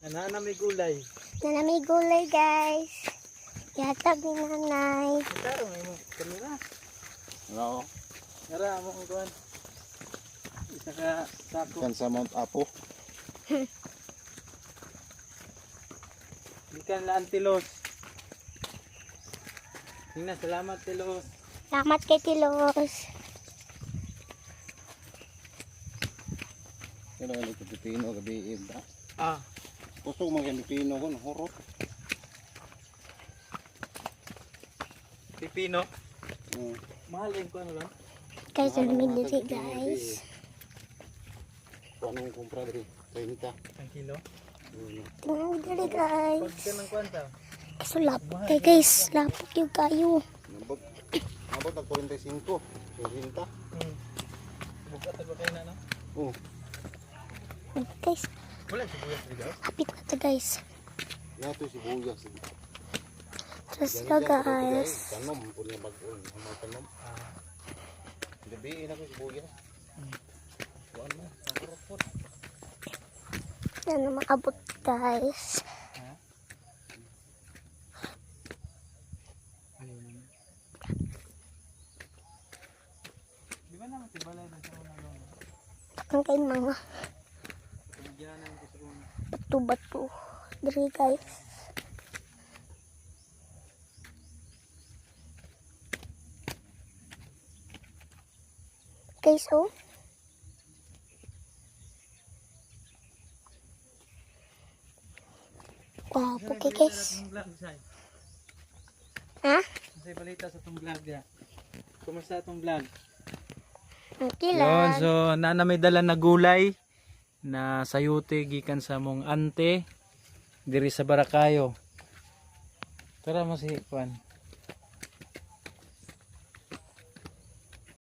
Nana may gulay. Na may gulay guys. Yatag ni nanay. Taro may mo kamera. Oo. Tara mo ang kuan. Isa ka sako. Kan sa Mount Apo. Ikan la Antilos. Tingnan, salamat Tilos. Salamat kay Tilos. Pero ano ko pipino gabi ida. Ah, Kusog man kay pipino kon horot. pipino. Mm. Mahal yung kuan lang. Guys, ang dili guys. Kuan ang kumpra diri 30. Ang kilo. Tingnan dili guys. Pag ka ng kuan ta. Sulap kay guys. Lapok yung kayo. Nabot. Nabot ang 45. 30. Bukat ako kayo na no. Oh. Guys, Wala sibuyas dito. hapit na to guys. Yato si Buya si. Tara sila guys. Tanom po niya bag-on. Ang tanom. Gabi na ko si Buya. Kuan mo. Ang horot po. Yan na maabot guys. Di ba naman tibalay na sa una lang? Ang kay mga Tumigyan na ko sa una. bato-bato. Diri guys. Guys, oh. Wow, okay guys. Ha? Masay balita sa itong vlog ya. Kumusta itong vlog? Okay Yun, lang. so nana may dala na gulay na sayute gikan sa mong ante diri sa Barakayo. Tara mo si Juan.